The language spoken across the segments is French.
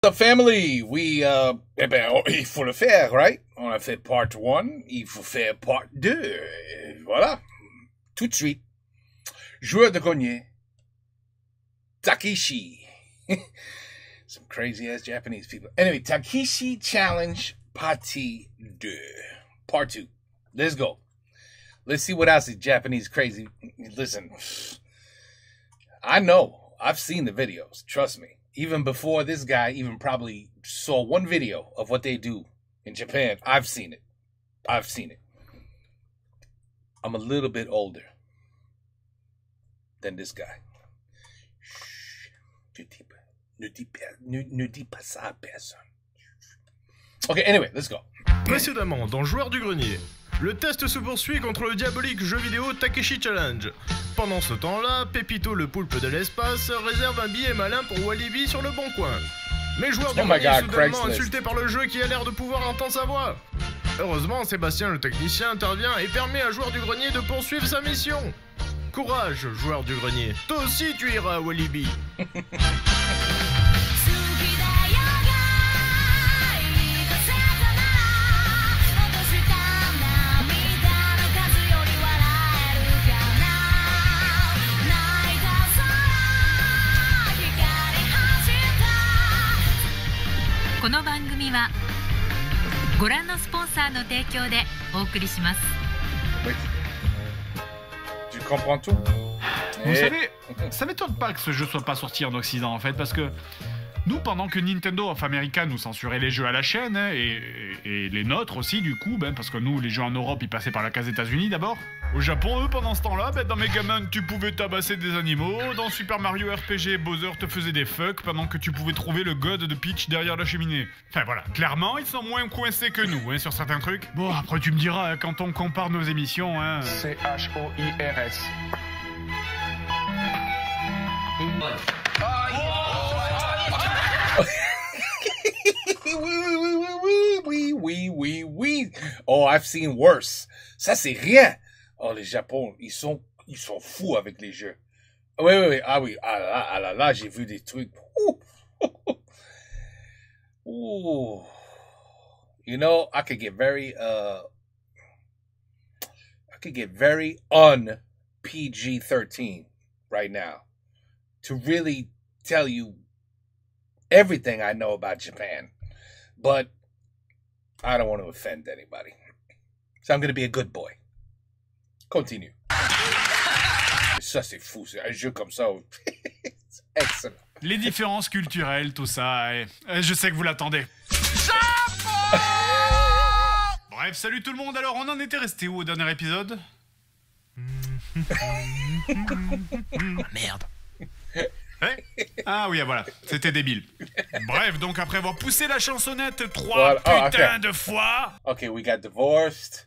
What's up, family? Il faut le faire, right? On a fait part 1, il faut faire part 2. Voilà. Tout de suite. Joueur de grenier. Takeshi. Some crazy-ass Japanese people. Anyway, Takeshi Challenge Partie 2. Part 2. Let's go. Let's see what else is Japanese crazy. Listen, I know. I've seen the videos. Trust me. Even before this guy even probably saw one video of what they do in Japan, I've seen it. I'm a little bit older than this guy. Ne dis pas ça à personne. Okay, anyway, let's go. Précédemment, dans Joueur du Grenier, le test se poursuit contre le diabolique jeu vidéo Takeshi Challenge. Pendant ce temps-là, Pépito le poulpe de l'espace réserve un billet malin pour Walibi sur le bon coin. Mais Joueur du Grenier est soudainement insulté par le jeu qui a l'air de pouvoir entendre sa voix. Heureusement, Sébastien le technicien intervient et permet à Joueur du Grenier de poursuivre sa mission. Courage, Joueur du Grenier, toi aussi tu iras à Walibi.この番組はご覧のスポンサーの提供でお送りします。Tu comprends tout? Vous savez, ça m'étonne pas que ce jeu soit pas sorti en Occident en fait, parce que nous, pendant que Nintendo of America nous censurait les jeux à la chaîne, hein, et les nôtres aussi du coup, ben, parce que nous, les jeux en Europe, ils passaient par la case États-Unis d'abord. Au Japon, eux, pendant ce temps-là, ben, dans Megaman, tu pouvais tabasser des animaux, dans Super Mario RPG, Bowser te faisait des fucks pendant que tu pouvais trouver le god de Peach derrière la cheminée. Enfin voilà, clairement, ils sont moins coincés que nous, hein, sur certains trucs. Bon, après tu me diras, hein, quand on compare nos émissions, hein... CHOIRS. Oui. Oh, I've seen worse. Ça, c'est rien. Oh, les Japon, ils sont fous avec les jeux. Oui. Ah oui. Ah là, j'ai vu des trucs. Ooh. You know, I could get very un PG-13 right now to really tell you everything I know about Japan. But I don't want to offend anybody. So I'm going to be a good boy. Continue. Ça, c'est fou. C'est un jeu comme ça. Excellent. Les différences culturelles, tout ça, je sais que vous l'attendez. Bref, salut tout le monde. Alors, on en était resté où au dernier épisode? Merde. Ah oui, voilà, c'était débile. Bref, donc après avoir poussé la chansonnette 3 putains de fois... Okay, we got divorced.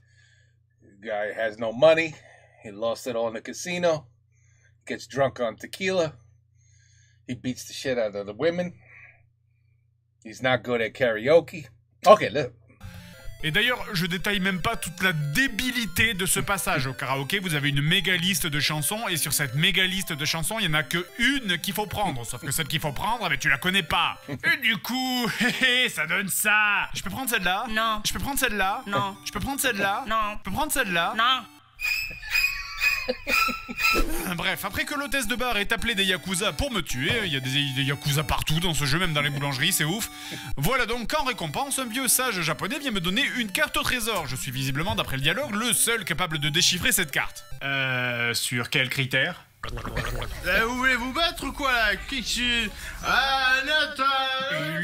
The guy has no money. He lost it all in the casino. Gets drunk on tequila. He beats the shit out of the women. He's not good at karaoke. Okay, look. Et d'ailleurs, je détaille même pas toute la débilité de ce passage au karaoké. Vous avez une méga liste de chansons, et sur cette méga liste de chansons, il y en a que une qu'il faut prendre. Sauf que celle qu'il faut prendre, tu la connais pas. Et du coup, ça donne ça. Je peux prendre celle-là? Non. Je peux prendre celle-là? Non. Je peux prendre celle-là? Non. Je peux prendre celle-là? Non. Bref, après que l'hôtesse de bar ait appelé des yakuza pour me tuer, il y a des yakuza partout dans ce jeu, même dans les boulangeries, c'est ouf. Voilà donc qu'en récompense, un vieux sage japonais vient me donner une carte au trésor. Je suis visiblement, d'après le dialogue, le seul capable de déchiffrer cette carte. Sur quels critères? Vous voulez vous battre ou quoi là? Il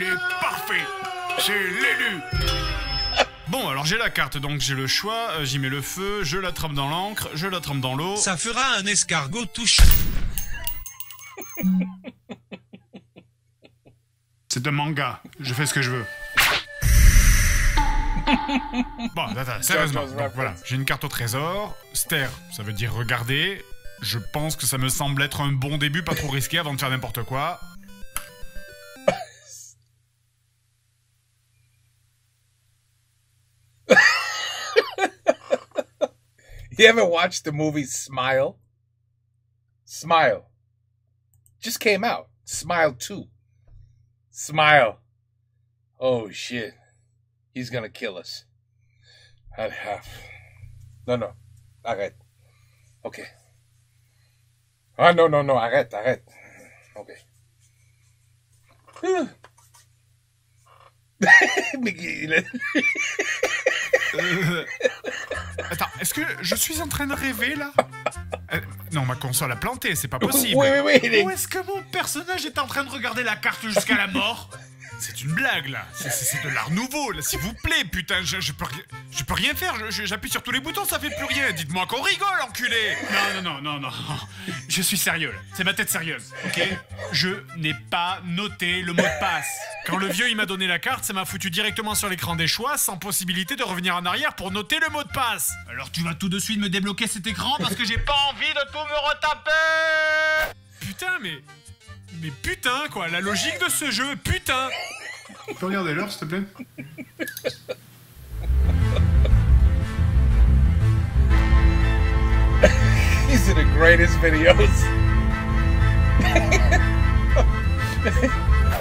est parfait. C'est l'élu. Bon, alors j'ai la carte, donc j'ai le choix, j'y mets le feu, je la trempe dans l'encre, je la trempe dans l'eau... Ça fera un escargot touche. C'est un manga, je fais ce que je veux. Bon, attends, sérieusement, donc voilà, j'ai une carte au trésor, stare, ça veut dire regarder, je pense que ça me semble être un bon début, pas trop risqué avant de faire n'importe quoi. You ever watched the movie Smile? Smile. Just came out. Smile 2. Smile. Oh shit. He's gonna kill us. Non. Arrête. Ok. Ah non, arrête. Ok. Mais Attends, est-ce que je suis en train de rêver là? Non, ma console a planté, c'est pas possible. Oui. Ou est-ce que mon personnage est en train de regarder la carte jusqu'à la mort? C'est une blague là, c'est de l'art nouveau là, s'il vous plaît, putain, je peux rien faire, j'appuie sur tous les boutons, ça fait plus rien, dites-moi qu'on rigole, enculé. Non, je suis sérieux là, c'est ma tête sérieuse, ok? Je n'ai pas noté le mot de passe. Quand le vieux il m'a donné la carte, ça m'a foutu directement sur l'écran des choix, sans possibilité de revenir en arrière pour noter le mot de passe. Alors tu vas tout de suite me débloquer cet écran parce que j'ai pas envie de tout me retaper. Putain, mais putain quoi, la logique de ce jeu, putain. Tu peux regarder l'heure, s'il te plaît? These are the greatest videos.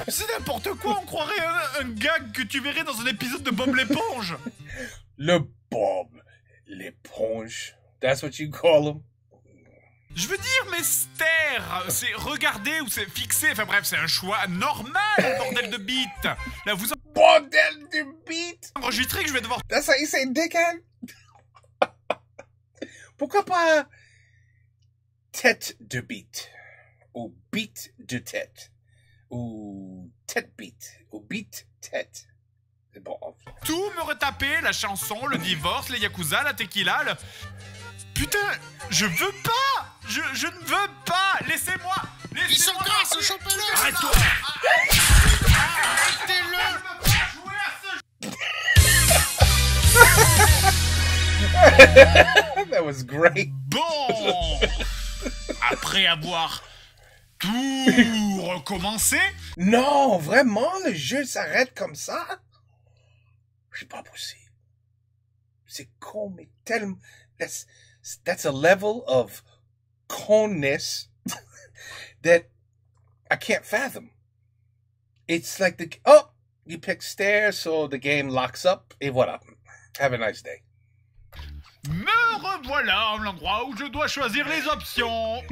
C'est n'importe quoi, on croirait un gag que tu verrais dans un épisode de Bob l'éponge. Le Bob l'éponge. That's what you call him? Je veux dire, mais stare, c'est regarder ou c'est fixer, enfin bref, c'est un choix normal, bordel de bite. Là, vous Bordel de beat. enregistrez que je vais devoir... That's how you say dickhead? Pourquoi pas tête de beat? Ou beat de tête? Ou tête beat? Ou beat tête? C'est bon. tout me retaper, la chanson, le divorce, les yakuza, la tequila, le... Putain, je veux pas. Je ne veux pas. Laissez-moi. Ils sont grâce, chopez-le! Arrête-toi. That was great. Bon. Après avoir tout recommencé. Non, vraiment, le jeu s'arrête comme ça? C'est pas possible. C'est con, mais tellement... That's a level of conness that I can't fathom. It's like you pick stairs, so the game locks up, et voilà. Have a nice day. Me revoilà en l'endroit où je dois choisir les options.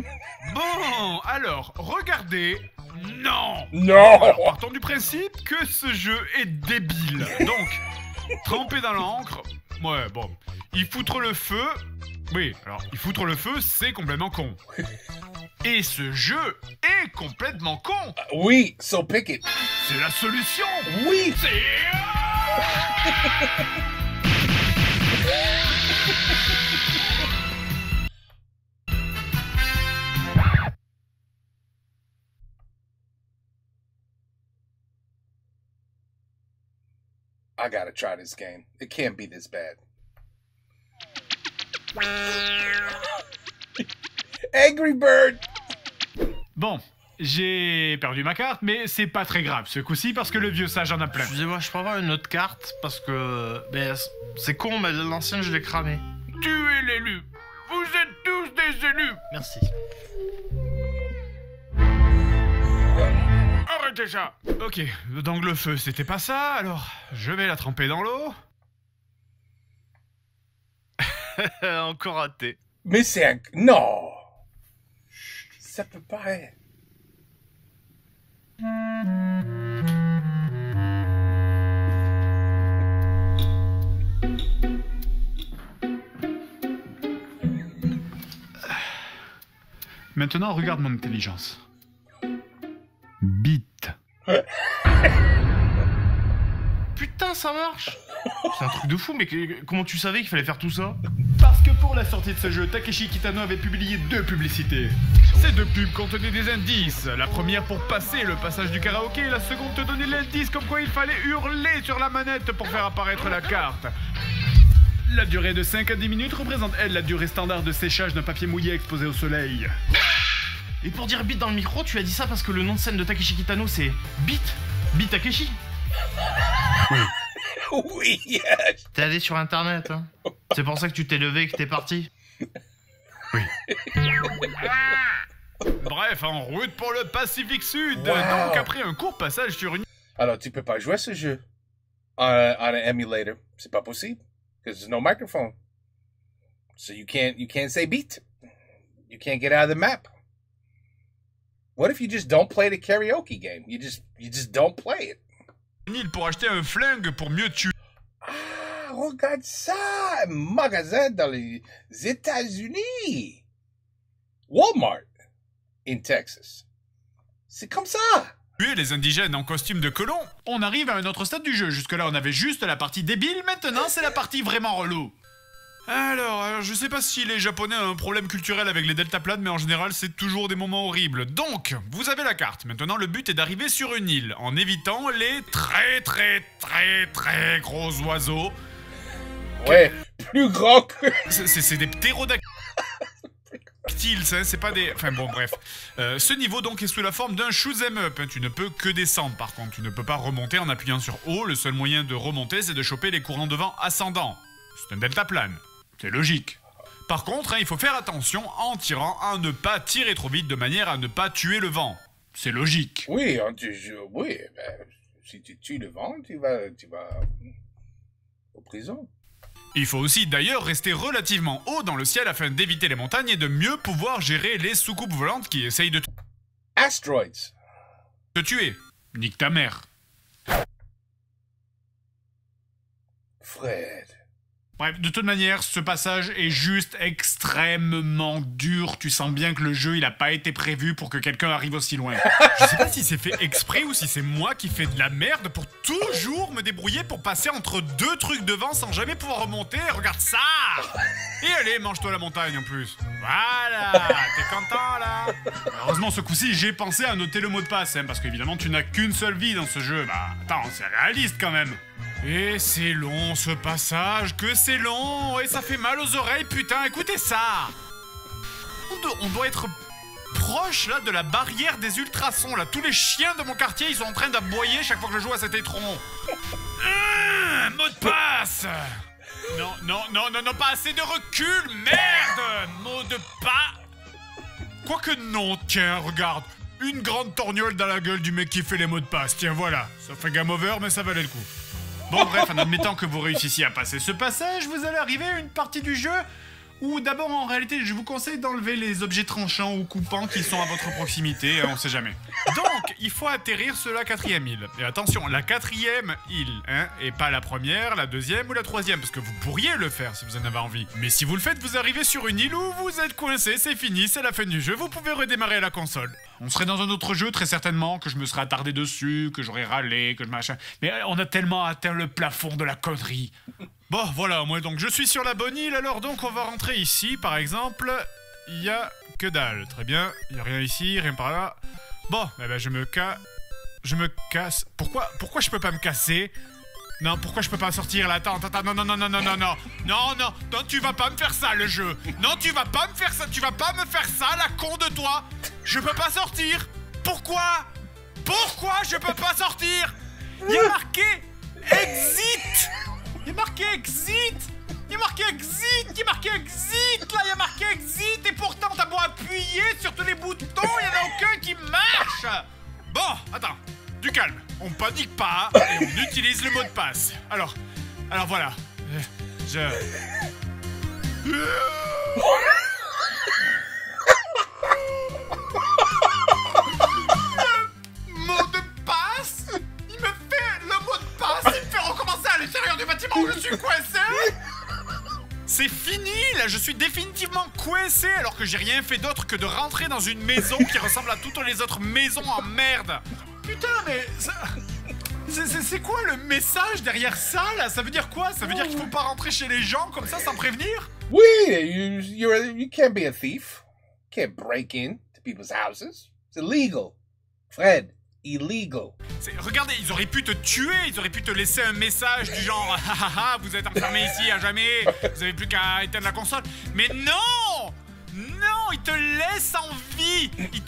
Bon, alors, regardez. Non. Non. Alors, partons du principe que ce jeu est débile. Donc, tremper dans l'encre. Ouais, bon. Y foutre le feu. Oui, alors, y foutre le feu, c'est complètement con. Et ce jeu est complètement con. Oui, so pick it. C'est la solution. Oui. C'est... I gotta try this game. It can't be this bad. Angry Bird. Bon, j'ai perdu ma carte, mais c'est pas très grave ce coup-ci parce que le vieux sage en a plein. Excusez-moi, je peux avoir une autre carte parce que... c'est con, mais l'ancienne, je l'ai cramée. Tu es l'élu. Vous êtes tous des élus. Merci. Arrêtez ça. Ok, donc le feu, c'était pas ça, alors je vais la tremper dans l'eau. Encore raté. Mais c'est un... Non. Ça peut pas être. Maintenant, regarde mon intelligence. Bite. Putain, ça marche. C'est un truc de fou, mais comment tu savais qu'il fallait faire tout ça? Parce que pour la sortie de ce jeu, Takeshi Kitano avait publié 2 publicités. Ces 2 pubs contenaient des indices. La première pour passer le passage du karaoké et la seconde te donnait l'indice comme quoi il fallait hurler sur la manette pour faire apparaître la carte. La durée de 5 à 10 minutes représente, elle, la durée standard de séchage d'un papier mouillé exposé au soleil. Et pour dire Beat dans le micro, tu as dit ça parce que le nom de scène de Takeshi Kitano, c'est Beat Takeshi. Oui, yes. T'es allé sur internet, hein. C'est pour ça que tu t'es levé et que t'es parti. Oui. Bref, en route pour le Pacifique Sud. Wow. Donc après un court passage sur une... Alors, tu peux pas jouer à ce jeu. on an emulator. C'est pas possible because there's no microphone. So you can't say beat. You can't get out of the map. What if you just don't play the karaoke game? You just don't play it. Nil pour acheter un flingue pour mieux tuer. Ah, regarde ça, un magasin dans les États-Unis. Walmart in Texas. C'est comme ça. Tuer les indigènes en costume de colon. On arrive à un autre stade du jeu. Jusque-là, on avait juste la partie débile. Maintenant, c'est la partie vraiment relou. Alors, je sais pas si les Japonais ont un problème culturel avec les deltaplanes, mais en général, c'est toujours des moments horribles. Donc, vous avez la carte. Maintenant, le but est d'arriver sur une île, en évitant les très très gros oiseaux. Ouais, plus grand que... C'est des ptérodactyles, c'est pas des... Enfin bon, bref. Ce niveau, donc, est sous la forme d'un shoot'em up. Tu ne peux que descendre, par contre. Tu ne peux pas remonter en appuyant sur haut. Le seul moyen de remonter, c'est de choper les courants de vent ascendants. C'est un deltaplane. C'est logique. Par contre, il faut faire attention en tirant à ne pas tirer trop vite de manière à ne pas tuer le vent. C'est logique. Oui, si tu tues le vent, tu vas en prison. Il faut aussi d'ailleurs rester relativement haut dans le ciel afin d'éviter les montagnes et de mieux pouvoir gérer les soucoupes volantes qui essayent de Asteroids. te tuer. Nique ta mère. Fred. Bref, de toute manière, ce passage est juste extrêmement dur. Tu sens bien que le jeu, il a pas été prévu pour que quelqu'un arrive aussi loin. Je sais pas si c'est fait exprès ou si c'est moi qui fais de la merde pour toujours me débrouiller pour passer entre deux trucs devant sans jamais pouvoir remonter. Regarde ça! Et allez, mange-toi la montagne en plus. Voilà! T'es content là? Heureusement, ce coup-ci, j'ai pensé à noter le mot de passe, hein, parce qu'évidemment, tu n'as qu'une seule vie dans ce jeu. Bah, attends, c'est réaliste quand même. Et c'est long ce passage, que c'est long, et ça fait mal aux oreilles, putain, écoutez ça! On doit être proche là de la barrière des ultrasons, là. Tous les chiens de mon quartier, ils sont en train d'aboyer chaque fois que je joue à cet étron. Mot de passe! Non, pas assez de recul, merde! Mot de pas... Quoique non, tiens, regarde. Une grande torgnole dans la gueule du mec qui fait les mots de passe, tiens, voilà. Ça fait game over, mais ça valait le coup. Bon bref, en admettant que vous réussissiez à passer ce passage, vous allez arriver à une partie du jeu où d'abord en réalité je vous conseille d'enlever les objets tranchants ou coupants qui sont à votre proximité, on sait jamais. Donc, il faut atterrir sur la 4e île. Et attention, la 4e île, hein, et pas la première, la 2e ou la 3e, parce que vous pourriez le faire si vous en avez envie. Mais si vous le faites, vous arrivez sur une île où vous êtes coincé, c'est fini, c'est la fin du jeu, vous pouvez redémarrer la console. On serait dans un autre jeu, très certainement, que je me serais attardé dessus, que j'aurais râlé, que je machin... Mais on a tellement atteint le plafond de la connerie. Bon, voilà, moi donc je suis sur la bonne île, alors donc on va rentrer ici, par exemple. Il y a que dalle, très bien, il y a rien ici, rien par là. Bon, eh ben je me casse. Pourquoi je peux pas me casser? Non, pourquoi je peux pas sortir là? Attends, non, tu vas pas me faire ça le jeu. Non, tu vas pas me faire ça, la con de toi. Je peux pas sortir. Pourquoi je peux pas sortir? Il y a marqué exit. Il y a marqué exit. Il y a marqué exit, et pourtant t'as beau appuyer sur tous les boutons, il y en a aucun qui marche. Bon, attends, du calme, on panique pas, et on utilise le mot de passe. Alors voilà, mot de passe. Il me fait le mot de passe, il me fait recommencer à l'intérieur du bâtiment où je suis coincé. C'est fini, là, je suis définitivement coincé alors que j'ai rien fait d'autre que de rentrer dans une maison qui ressemble à toutes les autres maisons en merde. Putain, mais... C'est quoi le message derrière ça, là? Ça veut dire quoi? Ça veut dire qu'il faut pas rentrer chez les gens comme ça sans prévenir? Oui, you can't be a thief. You can't break in to people's houses. It's illegal. Fred, illegal. Regardez, ils auraient pu te tuer, ils auraient pu te laisser un message du genre « vous êtes enfermé ici à jamais, vous avez plus qu'à éteindre la console. » Mais non! Non, ils te laissent en vie. Et ils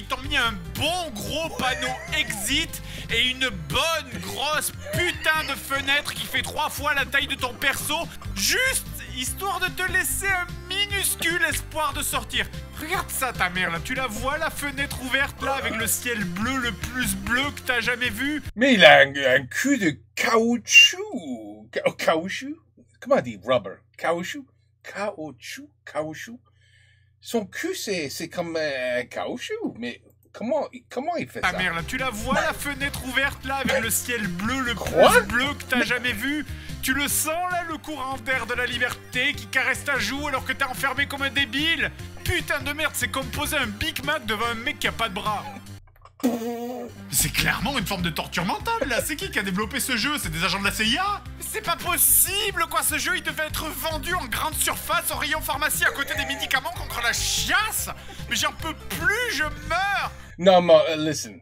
t'ont mis un bon gros panneau exit et une bonne grosse putain de fenêtre qui fait 3 fois la taille de ton perso, juste histoire de te laisser un minuscule espoir de sortir. Regarde ça, ta mère, là, tu la vois, la fenêtre ouverte, là, avec le ciel bleu, le plus bleu que t'as jamais vu? Mais il a un cul de caoutchouc. Caoutchouc? Comment on dit rubber? Caoutchouc? Caoutchouc? Son cul, c'est comme caoutchouc, mais comment il fait ça? Ah merde, tu la vois la fenêtre ouverte là avec le ciel bleu, le Quoi? plus bleu que t'as jamais vu? Tu le sens là, le courant d'air de la liberté qui caresse ta joue alors que t'es enfermé comme un débile? Putain de merde, c'est comme poser un Big Mac devant un mec qui a pas de bras. C'est clairement une forme de torture mentale là. C'est qui a développé ce jeu? C'est des agents de la CIA? C'est pas possible quoi, ce jeu il devait être vendu en grande surface au rayon pharmacie à côté des médicaments contre la chiasse. Mais j'en peux plus, je meurs. Non, mais listen.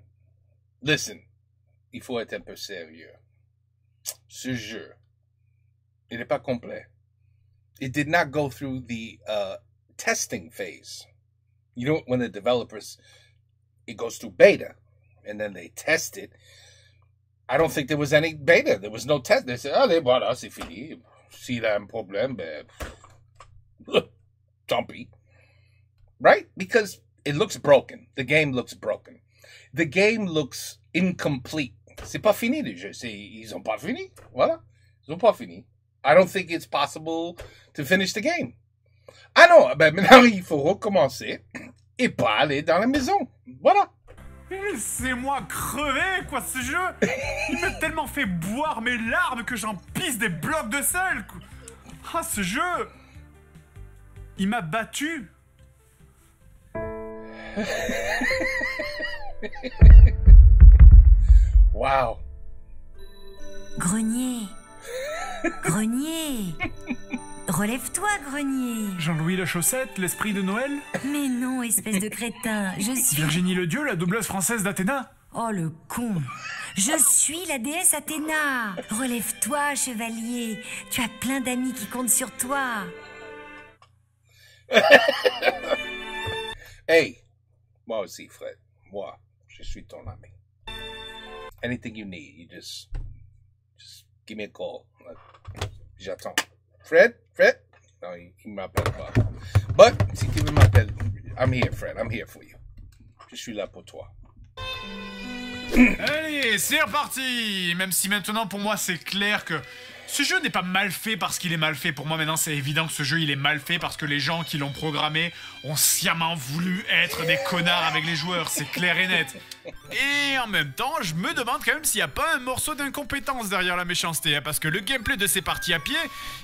Il faut être un peu sérieux. Ce jeu, il n'est pas complet. It did not go through the testing phase. You know, when the developers, it goes through beta, and then they test it. I don't think there was any beta. There was no test. They said, allez, voilà, c'est fini. S'il a un problème, ben, tant pis. Right? Because it looks broken. The game looks broken. The game looks incomplete. C'est pas fini le jeu. Ils ont pas fini. Voilà. Ils ont pas fini. I don't think it's possible to finish the game. Ah non, ben maintenant il faut recommencer et pas aller dans la maison. Voilà. Laissez-moi crever, quoi, ce jeu. Il m'a tellement fait boire mes larmes que j'en pisse des blocs de sel. Ah, ce jeu. Il m'a battu. Wow. Grenier. Grenier. Relève-toi, Grenier. Jean-Louis la chaussette, l'esprit de Noël. Mais non, espèce de crétin. Je suis... Virginie le Dieu, la doubleuse française d'Athéna. Oh, le con. Je suis la déesse Athéna. Relève-toi, chevalier. Tu as plein d'amis qui comptent sur toi. Hey, moi aussi, Fred. Moi, je suis ton ami. Anything you need, you just give me a call. J'attends. Fred? Non, il m'appelle pas. But, si tu veux m'appeler, I'm here, Fred. I'm here for you. Je suis là pour toi. Allez, c'est reparti. Même si maintenant, pour moi, c'est clair que ce jeu n'est pas mal fait parce qu'il est mal fait. Pour moi, maintenant, c'est évident que ce jeu, il est mal fait parce que les gens qui l'ont programmé ont sciemment voulu être des connards avec les joueurs. C'est clair et net. Et en même temps, je me demande quand même s'il n'y a pas un morceau d'incompétence derrière la méchanceté. Hein, parce que le gameplay de ces parties à pied,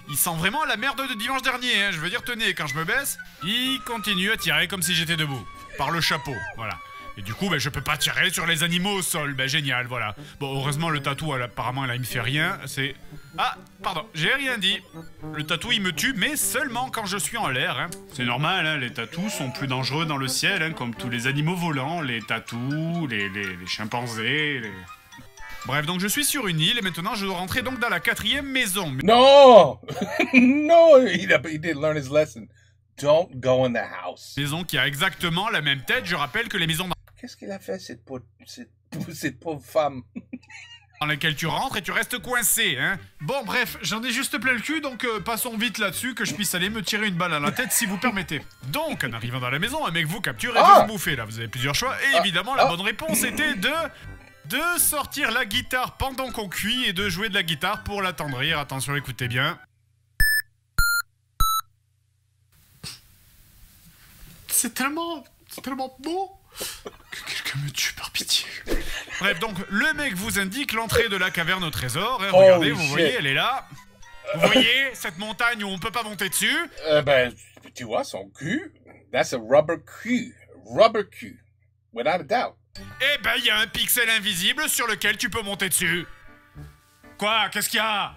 il sent vraiment la merde de dimanche dernier. Hein, je veux dire, tenez, quand je me baisse, il continue à tirer comme si j'étais debout. Par le chapeau, voilà. Et du coup, je peux pas tirer sur les animaux au sol. Génial, voilà. Bon, heureusement, le tatou, apparemment, là, il me fait rien. C'est... Ah, pardon, j'ai rien dit. Le tatou, il me tue, mais seulement quand je suis en l'air. Hein. C'est normal, hein, les tatous sont plus dangereux dans le ciel, hein, comme tous les animaux volants. Les tatous, les chimpanzés, les... Bref, donc je suis sur une île, et maintenant, je dois rentrer donc dans la 4e maison. Non! No, he didn't learn his lesson. Don't go in the house. Maison qui a exactement la même tête. Je rappelle que les maisons Qu'est-ce qu'il a fait, cette pauvre femme? dans laquelle tu rentres et tu restes coincé, hein. Bon, bref, j'en ai juste plein le cul, donc passons vite là-dessus, que je puisse aller me tirer une balle à la tête, si vous permettez. Donc, en arrivant dans la maison, un mec vous capture et veut vous bouffer, là. Vous avez plusieurs choix, et évidemment, la bonne réponse était de sortir la guitare pendant qu'on cuit et de jouer de la guitare pour l'attendrir. Attention, écoutez bien. C'est tellement beau que quelqu'un me tue par pitié. Bref, donc le mec vous indique l'entrée de la caverne au trésor. Hein, regardez, vous voyez, elle est là. Vous voyez cette montagne où on peut pas monter dessus? Tu vois son cul. That's a rubber cul. Rubber cul. Without a doubt. Eh ben, il y a un pixel invisible sur lequel tu peux monter dessus. Quoi? Qu'est-ce qu'il y a?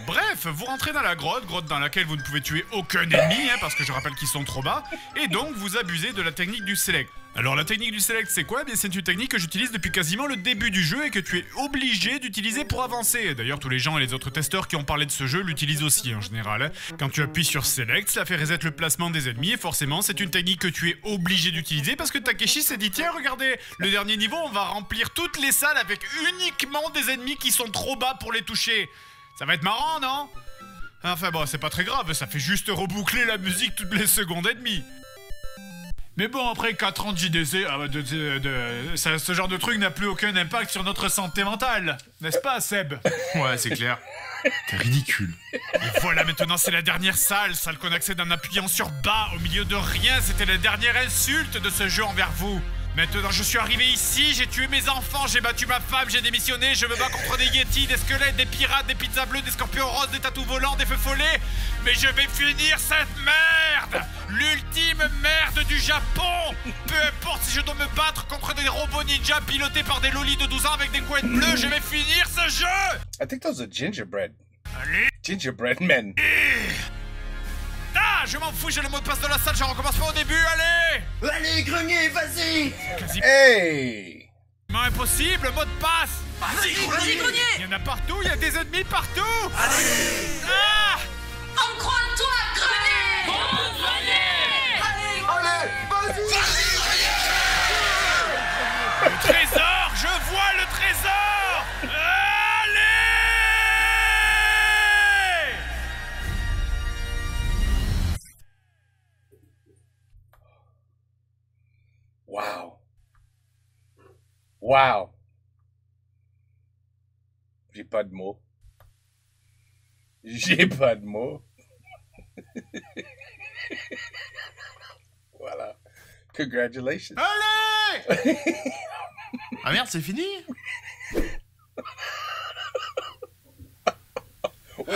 Bref, vous rentrez dans la grotte dans laquelle vous ne pouvez tuer aucun ennemi, hein, parce que je rappelle qu'ils sont trop bas, et donc vous abusez de la technique du select. Alors la technique du select, c'est quoi? Bien, c'est une technique que j'utilise depuis quasiment le début du jeu et que tu es obligé d'utiliser pour avancer. D'ailleurs, tous les gens et les autres testeurs qui ont parlé de ce jeu l'utilisent aussi en général. Hein. Quand tu appuies sur select, ça fait reset le placement des ennemis et forcément, c'est une technique que tu es obligé d'utiliser parce que Takeshi s'est dit tiens, regardez, le dernier niveau, on va remplir toutes les salles avec uniquement des ennemis qui sont trop bas pour les toucher. Ça va être marrant, non? Enfin bon, c'est pas très grave, ça fait juste reboucler la musique toutes les secondes et demie. Mais bon, après 4 ans de JDC, ce genre de truc n'a plus aucun impact sur notre santé mentale. N'est-ce pas, Seb? Ouais, c'est clair. T'es ridicule. Et voilà, maintenant c'est la dernière salle qu'on accède en appuyant sur bas au milieu de rien. C'était la dernière insulte de ce jeu envers vous. Maintenant je suis arrivé ici, j'ai tué mes enfants, j'ai battu ma femme, j'ai démissionné, je me bats contre des yétis, des squelettes, des pirates, des pizzas bleues, des scorpions roses, des tatous volants, des feux follets. Mais je vais finir cette merde! L'ultime merde du Japon! Peu importe si je dois me battre contre des robots ninja pilotés par des lolis de 12 ans avec des couettes bleues, je vais finir ce jeu! I think those are gingerbread. Allez! Gingerbread men. Ah, je m'en fous, j'ai le mot de passe de la salle, je recommence pas au début, allez! Allez, grenier, vas-y! Hey! Non, impossible, mot de passe! Vas-y, grenier! Il y en a partout, il y a des ennemis partout! Allez! Ah! On croit en toi, Grenier! Allez, vas-y! Le trésor! Je vois le trésor! Allez! Wow. Wow. J'ai pas de mots. J'ai pas de mots. Voilà. Congratulations. Allez! Ah merde, c'est fini? Wow.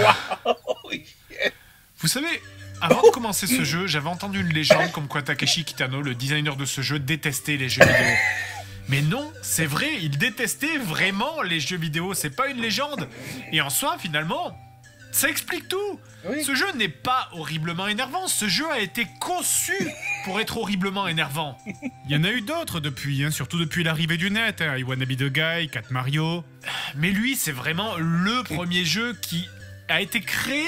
Yeah. Vous savez, avant de commencer ce jeu, j'avais entendu une légende comme quoi Takeshi Kitano, le designer de ce jeu, détestait les jeux vidéo. Mais non, c'est vrai, il détestait vraiment les jeux vidéo, c'est pas une légende. Et en soi, finalement, ça explique tout. Oui. Ce jeu n'est pas horriblement énervant, ce jeu a été conçu pour être horriblement énervant. Il y en a eu d'autres depuis, surtout depuis l'arrivée du net, I Wanna Be The Guy, Cat Mario. Mais lui, c'est vraiment le premier jeu qui a été créé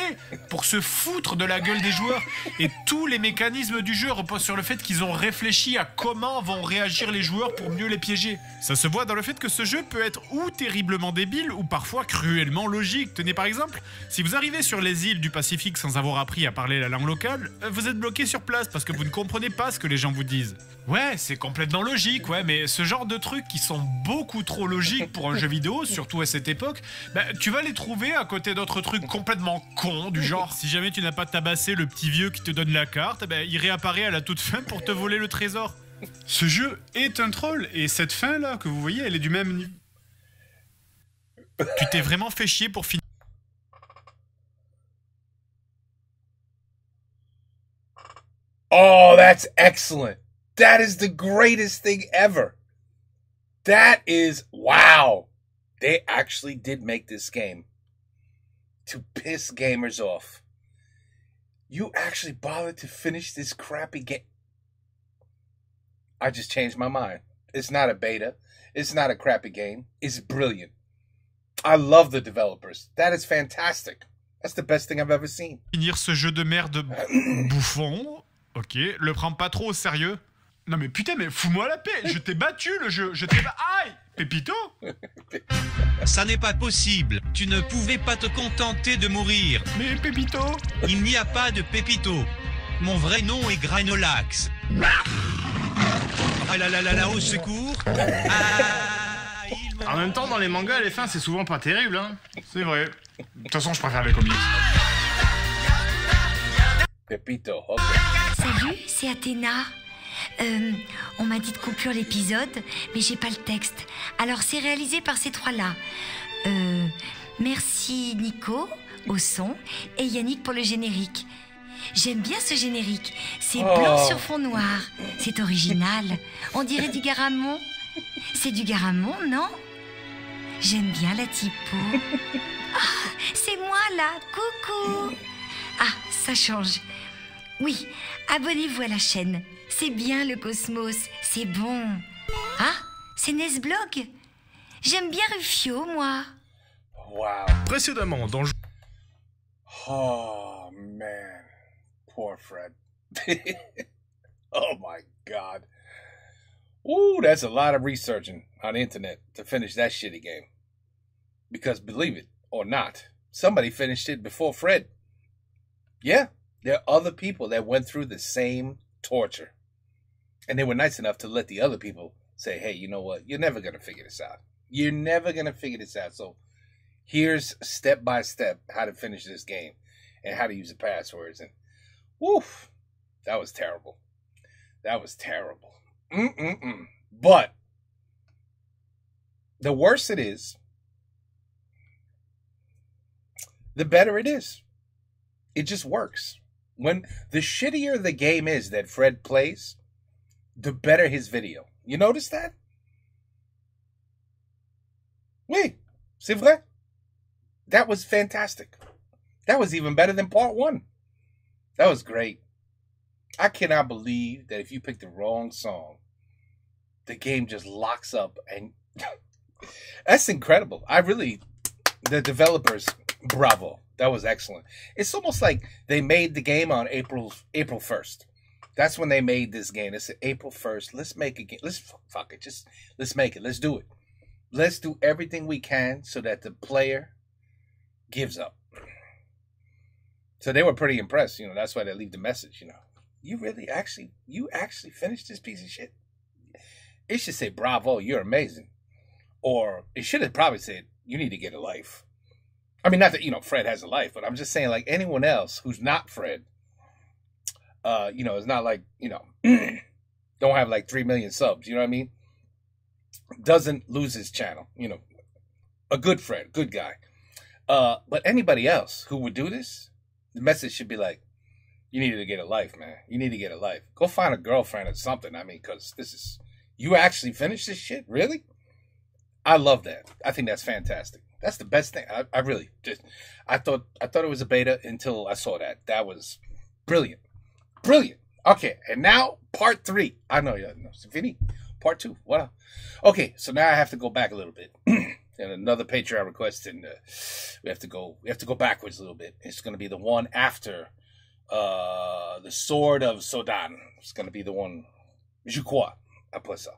pour se foutre de la gueule des joueurs. Et tous les mécanismes du jeu reposent sur le fait qu'ils ont réfléchi à comment vont réagir les joueurs pour mieux les piéger. Ça se voit dans le fait que ce jeu peut être ou terriblement débile ou parfois cruellement logique. Tenez par exemple, si vous arrivez sur les îles du Pacifique sans avoir appris à parler la langue locale, vous êtes bloqué sur place parce que vous ne comprenez pas ce que les gens vous disent. Ouais, c'est complètement logique, ouais, mais ce genre de trucs qui sont beaucoup trop logiques pour un jeu vidéo, surtout à cette époque, tu vas les trouver à côté d'autres trucs complètement cons, du genre, si jamais tu n'as pas tabassé le petit vieux qui te donne la carte, il réapparaît à la toute fin pour te voler le trésor. Ce jeu est un troll, et cette fin-là que vous voyez, elle est du même niveau. Tu t'es vraiment fait chier pour finir. Oh, that's excellent. That is the greatest thing ever. That is, wow. They actually did make this game to piss gamers off. You actually bothered to finish this crappy game. I just changed my mind. It's not a beta. It's not a crappy game. It's brilliant. I love the developers. That is fantastic. That's the best thing I've ever seen. Finir ce jeu de merde bouffon. Ok, le prends pas trop au sérieux. Non mais putain, mais fous-moi la paix. Je t'ai battu le jeu. Je t'ai Aïe, Pépito. Ça n'est pas possible. Tu ne pouvais pas te contenter de mourir. Mais Pépito. Il n'y a pas de Pépito. Mon vrai nom est Granolax. Ah là là là là, au secours. En même temps, dans les mangas, les fins, c'est souvent pas terrible, hein. C'est vrai. De toute façon, je préfère les comics. Pepito, ok. Salut, c'est Athéna. On m'a dit de conclure l'épisode, mais j'ai pas le texte. Alors c'est réalisé par ces trois-là. Merci Nico au son et Yannick pour le générique. J'aime bien ce générique. C'est blanc sur fond noir. C'est original. On dirait du Garamond. C'est du Garamond, non? J'aime bien la typo. Ah, c'est moi là. Coucou. Ah, ça change. Oui, abonnez-vous à la chaîne. C'est bien le cosmos, c'est bon. Ah, c'est Nesblog. J'aime bien Rufio, moi. Wow. Précédemment, dans le Oh, man. Poor Fred. Oh, my God. Ooh, that's a lot of researching on the internet to finish that shitty game. Because believe it or not, somebody finished it before Fred. Yeah, there are other people that went through the same torture. And they were nice enough to let the other people say, hey, you know what? You're never going to figure this out. You're never going to figure this out. So here's step by step how to finish this game and how to use the passwords. And woof, that was terrible. That was terrible. But the worse it is, the better it is. It just works. When the shittier the game is that Fred plays, the better his video. You notice that? Oui, c'est vrai. That was fantastic. That was even better than part 1. That was great. I cannot believe that if you pick the wrong song, the game just locks up, and that's incredible. The developers, bravo. That was excellent. It's almost like they made the game on April 1st. That's when they made this game. They said April 1st, let's make a game. Fuck it. Let's make it. Let's do it. Let's do everything we can so that the player gives up. So they were pretty impressed. That's why they leave the message, you actually finished this piece of shit? It should say, bravo, you're amazing. Or it should have probably said, you need to get a life. I mean, not that, Fred has a life, but I'm just saying, like, anyone else who's not Fred, it's not like, don't have like 3 million subs, you know what I mean? Doesn't lose his channel, a good Fred, good guy. But anybody else who would do this, the message should be like, you need to get a life, man. You need to get a life. Go find a girlfriend or something. I mean, because you actually finished this shit? Really? I love that. I think that's fantastic. That's the best thing. I really just, I thought it was a beta until I saw that. That was brilliant. Brilliant. Okay, and now part 3. I know, c'est fini. Part 2. What? Okay, so now I have to go back a little bit. And another Patreon request, and we have to go backwards a little bit. It's going to be the one after the Sword of Sodan. It's going to be the one, je crois, après ça.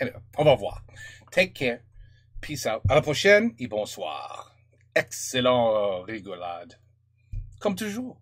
Anyway, au revoir. Take care. Peace out. À la prochaine et bonsoir. Excellent rigolade. Comme toujours.